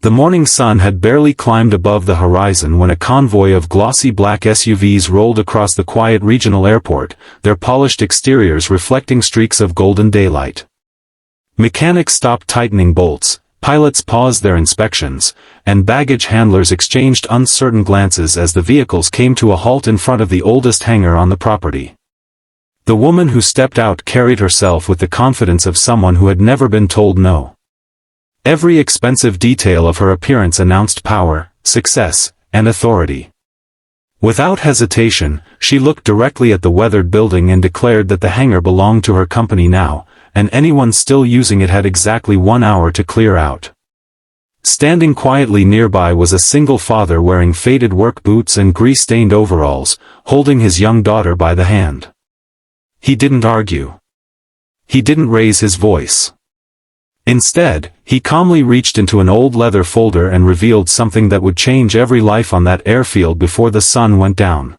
The morning sun had barely climbed above the horizon when a convoy of glossy black SUVs rolled across the quiet regional airport, their polished exteriors reflecting streaks of golden daylight. Mechanics stopped tightening bolts, pilots paused their inspections, and baggage handlers exchanged uncertain glances as the vehicles came to a halt in front of the oldest hangar on the property. The woman who stepped out carried herself with the confidence of someone who had never been told no. Every expensive detail of her appearance announced power, success, and authority. Without hesitation, she looked directly at the weathered building and declared that the hangar belonged to her company now, and anyone still using it had exactly 1 hour to clear out. Standing quietly nearby was a single father wearing faded work boots and grease-stained overalls, holding his young daughter by the hand. He didn't argue. He didn't raise his voice. Instead, he calmly reached into an old leather folder and revealed something that would change every life on that airfield before the sun went down.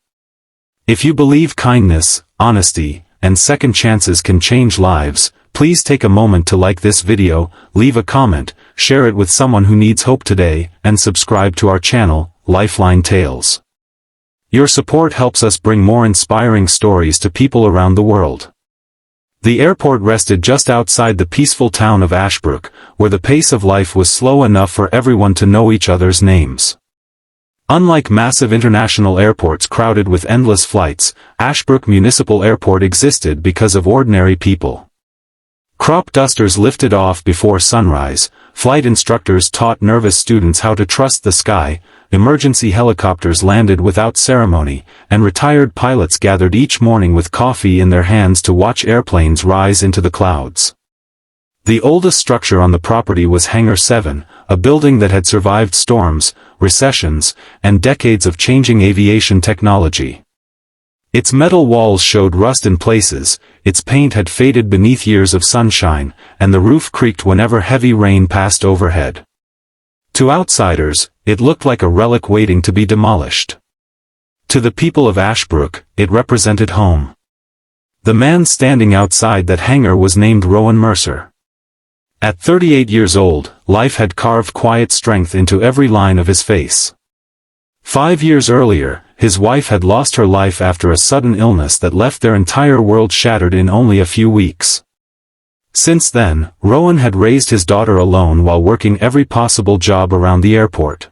If you believe kindness, honesty, and second chances can change lives, please take a moment to like this video, leave a comment, share it with someone who needs hope today, and subscribe to our channel, Lifeline Tales. Your support helps us bring more inspiring stories to people around the world. The airport rested just outside the peaceful town of Ashbrook, where the pace of life was slow enough for everyone to know each other's names. Unlike massive international airports crowded with endless flights, Ashbrook Municipal Airport existed because of ordinary people. Crop dusters lifted off before sunrise, flight instructors taught nervous students how to trust the sky, emergency helicopters landed without ceremony, and retired pilots gathered each morning with coffee in their hands to watch airplanes rise into the clouds. The oldest structure on the property was Hangar 7, a building that had survived storms, recessions, and decades of changing aviation technology. Its metal walls showed rust in places, its paint had faded beneath years of sunshine, and the roof creaked whenever heavy rain passed overhead. To outsiders, it looked like a relic waiting to be demolished. To the people of Ashbrook, it represented home. The man standing outside that hangar was named Rowan Mercer. At 38 years old, life had carved quiet strength into every line of his face. 5 years earlier, his wife had lost her life after a sudden illness that left their entire world shattered in only a few weeks. Since then, Rowan had raised his daughter alone while working every possible job around the airport.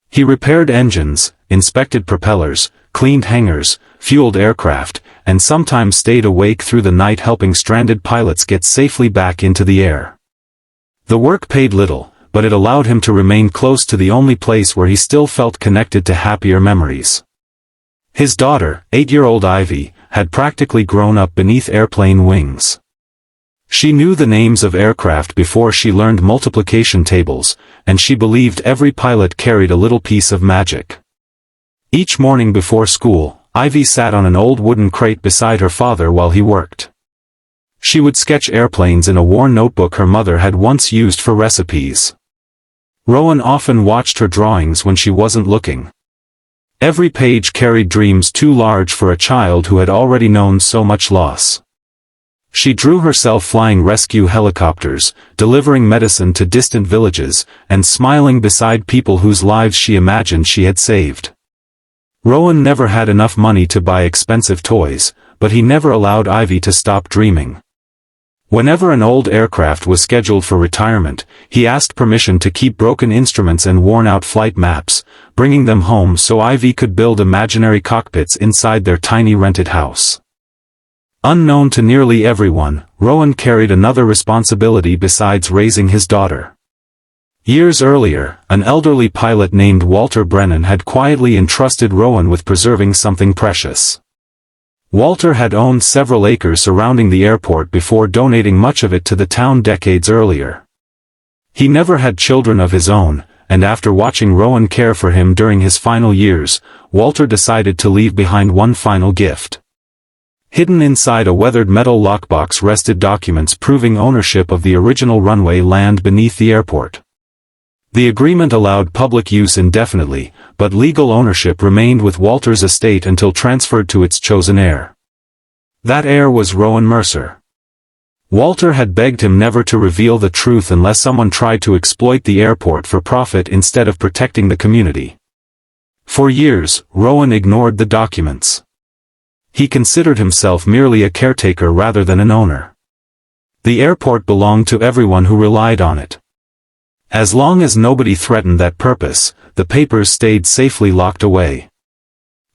He repaired engines, inspected propellers, cleaned hangars, fueled aircraft, and sometimes stayed awake through the night helping stranded pilots get safely back into the air. The work paid little, but it allowed him to remain close to the only place where he still felt connected to happier memories. His daughter, 8-year-old Ivy, had practically grown up beneath airplane wings. She knew the names of aircraft before she learned multiplication tables, and she believed every pilot carried a little piece of magic. Each morning before school, Ivy sat on an old wooden crate beside her father while he worked. She would sketch airplanes in a worn notebook her mother had once used for recipes. Rowan often watched her drawings when she wasn't looking. Every page carried dreams too large for a child who had already known so much loss. She drew herself flying rescue helicopters, delivering medicine to distant villages, and smiling beside people whose lives she imagined she had saved. Rowan never had enough money to buy expensive toys, but he never allowed Ivy to stop dreaming. Whenever an old aircraft was scheduled for retirement, he asked permission to keep broken instruments and worn-out flight maps, bringing them home so Ivy could build imaginary cockpits inside their tiny rented house. Unknown to nearly everyone, Rowan carried another responsibility besides raising his daughter. Years earlier, an elderly pilot named Walter Brennan had quietly entrusted Rowan with preserving something precious. Walter had owned several acres surrounding the airport before donating much of it to the town decades earlier. He never had children of his own, and after watching Rowan care for him during his final years, Walter decided to leave behind one final gift. Hidden inside a weathered metal lockbox rested documents proving ownership of the original runway land beneath the airport. The agreement allowed public use indefinitely, but legal ownership remained with Walter's estate until transferred to its chosen heir. That heir was Rowan Mercer. Walter had begged him never to reveal the truth unless someone tried to exploit the airport for profit instead of protecting the community. For years, Rowan ignored the documents. He considered himself merely a caretaker rather than an owner. The airport belonged to everyone who relied on it. As long as nobody threatened that purpose, the papers stayed safely locked away.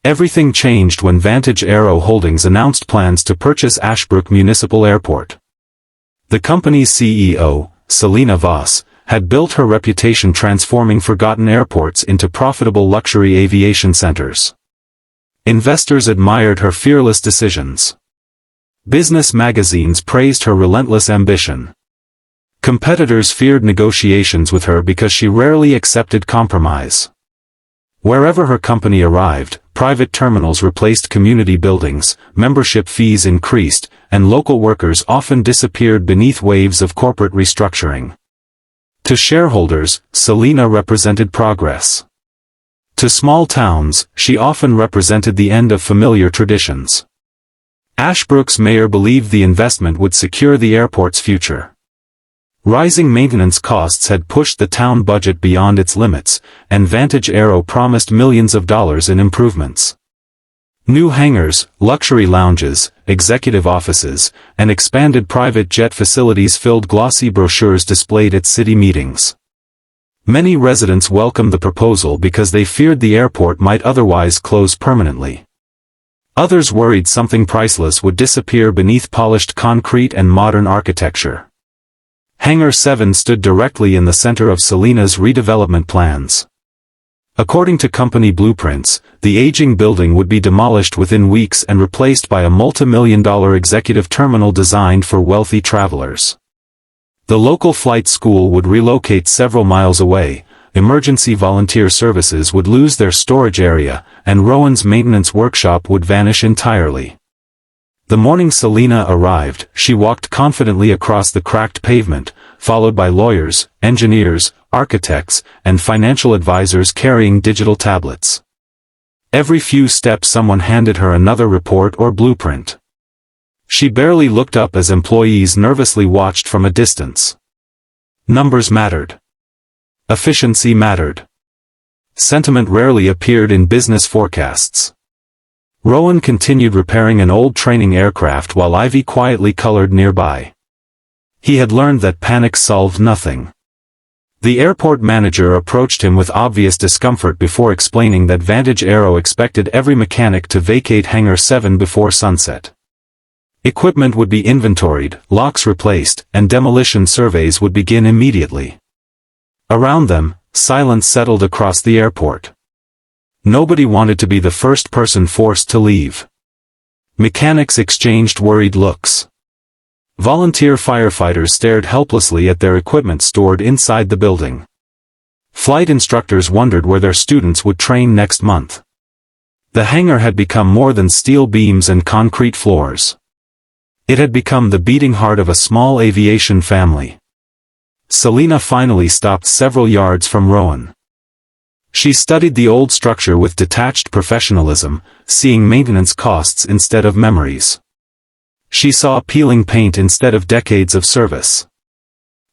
Everything changed when Vantage Aero Holdings announced plans to purchase Ashbrook Municipal Airport. The company's CEO, Selina Voss, had built her reputation transforming forgotten airports into profitable luxury aviation centers. Investors admired her fearless decisions. Business magazines praised her relentless ambition. Competitors feared negotiations with her because she rarely accepted compromise. Wherever her company arrived, private terminals replaced community buildings, membership fees increased, and local workers often disappeared beneath waves of corporate restructuring. To shareholders, Selina represented progress. To small towns, she often represented the end of familiar traditions. Ashbrook's mayor believed the investment would secure the airport's future. Rising maintenance costs had pushed the town budget beyond its limits, and Vantage Aero promised millions of dollars in improvements. New hangars, luxury lounges, executive offices, and expanded private jet facilities filled glossy brochures displayed at city meetings. Many residents welcomed the proposal because they feared the airport might otherwise close permanently. Others worried something priceless would disappear beneath polished concrete and modern architecture. Hangar 7 stood directly in the center of Selina's redevelopment plans. According to company blueprints, the aging building would be demolished within weeks and replaced by a multimillion-dollar executive terminal designed for wealthy travelers. The local flight school would relocate several miles away, emergency volunteer services would lose their storage area, and Rowan's maintenance workshop would vanish entirely. The morning Selina arrived, she walked confidently across the cracked pavement, followed by lawyers, engineers, architects, and financial advisors carrying digital tablets. Every few steps someone handed her another report or blueprint. She barely looked up as employees nervously watched from a distance. Numbers mattered. Efficiency mattered. Sentiment rarely appeared in business forecasts. Rowan continued repairing an old training aircraft while ivy quietly colored nearby. He had learned that panic solved nothing. The airport manager approached him with obvious discomfort before explaining that Vantage Aero expected every mechanic to vacate Hangar 7 before sunset. Equipment would be inventoried, locks replaced, and demolition surveys would begin immediately. Around them, silence settled across the airport. Nobody wanted to be the first person forced to leave. Mechanics exchanged worried looks. Volunteer firefighters stared helplessly at their equipment stored inside the building. Flight instructors wondered where their students would train next month. The hangar had become more than steel beams and concrete floors. It had become the beating heart of a small aviation family. Selina finally stopped several yards from Rowan. She studied the old structure with detached professionalism, seeing maintenance costs instead of memories. She saw peeling paint instead of decades of service.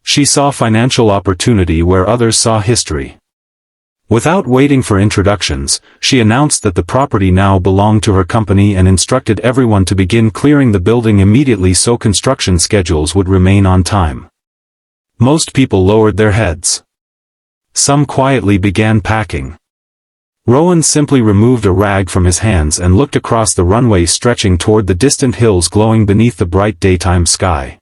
She saw financial opportunity where others saw history. Without waiting for introductions, she announced that the property now belonged to her company and instructed everyone to begin clearing the building immediately so construction schedules would remain on time. Most people lowered their heads. Some quietly began packing. Rowan simply removed a rag from his hands and looked across the runway stretching toward the distant hills glowing beneath the bright daytime sky.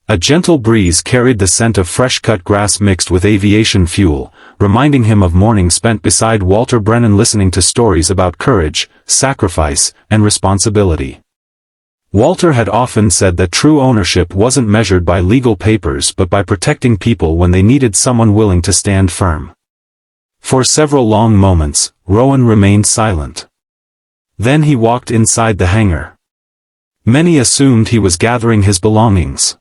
A gentle breeze carried the scent of fresh-cut grass mixed with aviation fuel, reminding him of mornings spent beside Walter Brennan listening to stories about courage, sacrifice, and responsibility. Walter had often said that true ownership wasn't measured by legal papers but by protecting people when they needed someone willing to stand firm. For several long moments, Rowan remained silent. Then he walked inside the hangar. Many assumed he was gathering his belongings.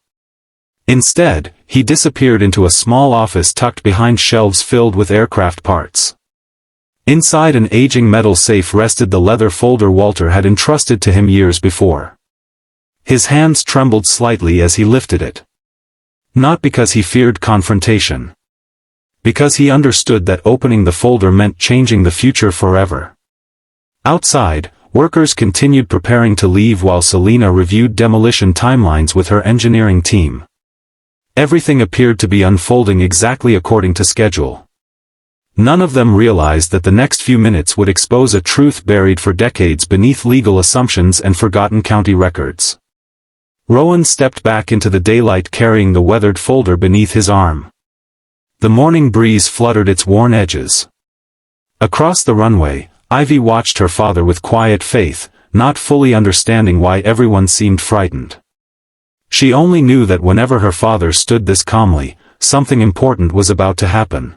Instead, he disappeared into a small office tucked behind shelves filled with aircraft parts. Inside an aging metal safe rested the leather folder Walter had entrusted to him years before. His hands trembled slightly as he lifted it. Not because he feared confrontation. Because he understood that opening the folder meant changing the future forever. Outside, workers continued preparing to leave while Selena reviewed demolition timelines with her engineering team. Everything appeared to be unfolding exactly according to schedule. None of them realized that the next few minutes would expose a truth buried for decades beneath legal assumptions and forgotten county records. Rowan stepped back into the daylight carrying the weathered folder beneath his arm. The morning breeze fluttered its worn edges. Across the runway, Ivy watched her father with quiet faith, not fully understanding why everyone seemed frightened. She only knew that whenever her father stood this calmly, something important was about to happen.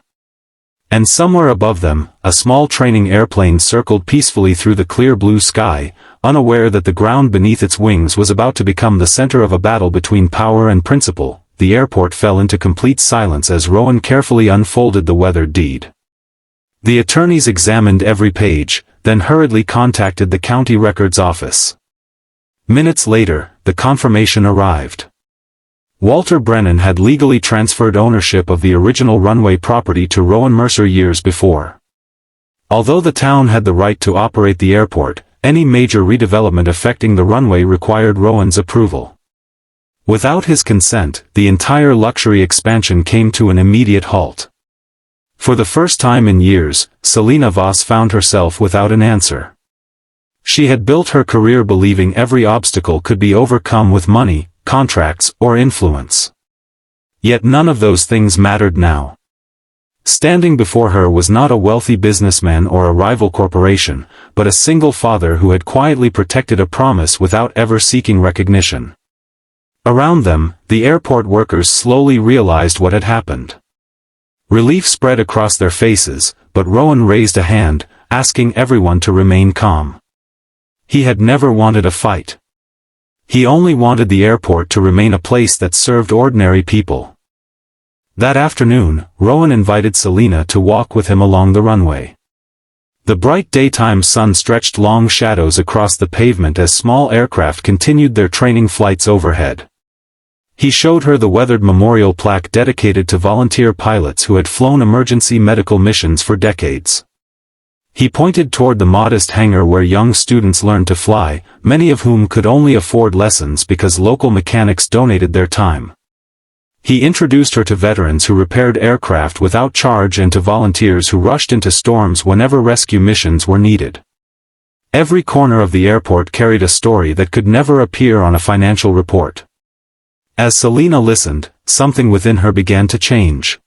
And somewhere above them, a small training airplane circled peacefully through the clear blue sky, unaware that the ground beneath its wings was about to become the center of a battle between power and principle. The airport fell into complete silence as Rowan carefully unfolded the weathered deed. The attorneys examined every page, then hurriedly contacted the county records office. Minutes later, the confirmation arrived. Walter Brennan had legally transferred ownership of the original Runway property to Rowan Mercer years before. Although the town had the right to operate the airport, any major redevelopment affecting the runway required Rowan's approval. Without his consent, the entire luxury expansion came to an immediate halt. For the first time in years, Selena Voss found herself without an answer. She had built her career believing every obstacle could be overcome with money, contracts, or influence. Yet none of those things mattered now. Standing before her was not a wealthy businessman or a rival corporation, but a single father who had quietly protected a promise without ever seeking recognition. Around them, the airport workers slowly realized what had happened. Relief spread across their faces, but Rowan raised a hand, asking everyone to remain calm. He had never wanted a fight. He only wanted the airport to remain a place that served ordinary people. That afternoon, Rowan invited Selena to walk with him along the runway. The bright daytime sun stretched long shadows across the pavement as small aircraft continued their training flights overhead. He showed her the weathered memorial plaque dedicated to volunteer pilots who had flown emergency medical missions for decades. He pointed toward the modest hangar where young students learned to fly, many of whom could only afford lessons because local mechanics donated their time. He introduced her to veterans who repaired aircraft without charge and to volunteers who rushed into storms whenever rescue missions were needed. Every corner of the airport carried a story that could never appear on a financial report. As Selena listened, something within her began to change.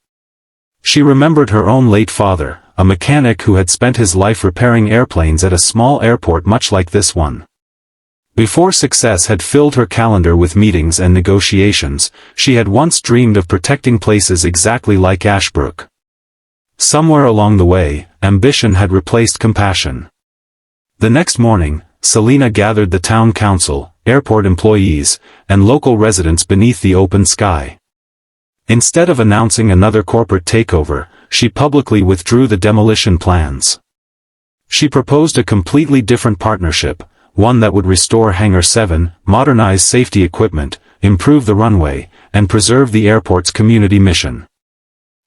She remembered her own late father, a mechanic who had spent his life repairing airplanes at a small airport much like this one. Before success had filled her calendar with meetings and negotiations, she had once dreamed of protecting places exactly like Ashbrook. Somewhere along the way, ambition had replaced compassion. The next morning, Selena gathered the town council, airport employees, and local residents beneath the open sky. Instead of announcing another corporate takeover, she publicly withdrew the demolition plans. She proposed a completely different partnership, one that would restore Hangar 7, modernize safety equipment, improve the runway, and preserve the airport's community mission.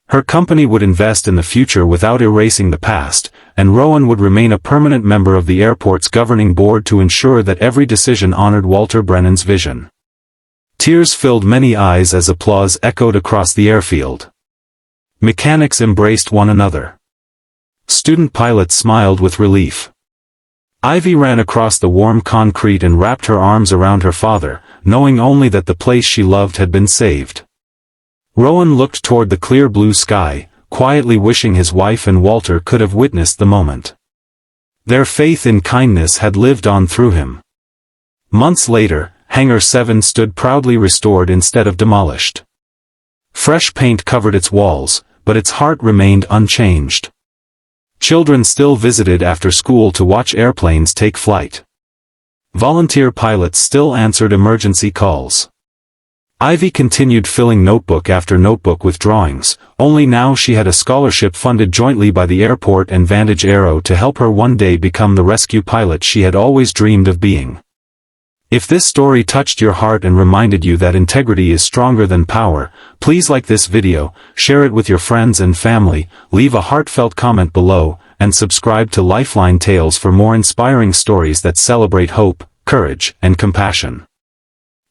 Her company would invest in the future without erasing the past, and Rowan would remain a permanent member of the airport's governing board to ensure that every decision honored Walter Brennan's vision. Tears filled many eyes as applause echoed across the airfield. Mechanics embraced one another. Student pilots smiled with relief. Ivy ran across the warm concrete and wrapped her arms around her father, knowing only that the place she loved had been saved. Rowan looked toward the clear blue sky, quietly wishing his wife and Walter could have witnessed the moment. Their faith in kindness had lived on through him. Months later, Hangar 7 stood proudly restored instead of demolished. Fresh paint covered its walls, but its heart remained unchanged. Children still visited after school to watch airplanes take flight. Volunteer pilots still answered emergency calls. Ivy continued filling notebook after notebook with drawings, only now she had a scholarship funded jointly by the airport and Vantage Aero to help her one day become the rescue pilot she had always dreamed of being. If this story touched your heart and reminded you that integrity is stronger than power, please like this video, share it with your friends and family, leave a heartfelt comment below, and subscribe to Lifeline Tales for more inspiring stories that celebrate hope, courage, and compassion.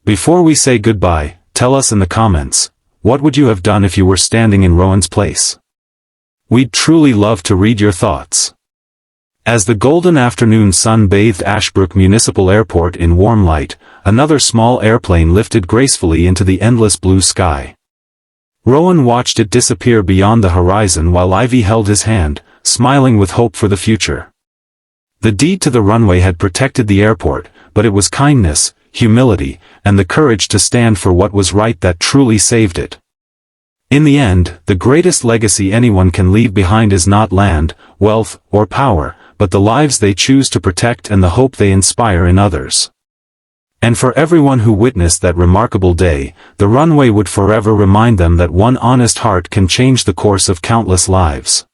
Before we say goodbye, tell us in the comments, what would you have done if you were standing in Rowan's place? We'd truly love to read your thoughts. As the golden afternoon sun bathed Ashbrook Municipal Airport in warm light, another small airplane lifted gracefully into the endless blue sky. Rowan watched it disappear beyond the horizon while Ivy held his hand, smiling with hope for the future. The deed to the runway had protected the airport, but it was kindness, humility, and the courage to stand for what was right that truly saved it. In the end, the greatest legacy anyone can leave behind is not land, wealth, or power, but the lives they choose to protect and the hope they inspire in others. And for everyone who witnessed that remarkable day, the runway would forever remind them that one honest heart can change the course of countless lives.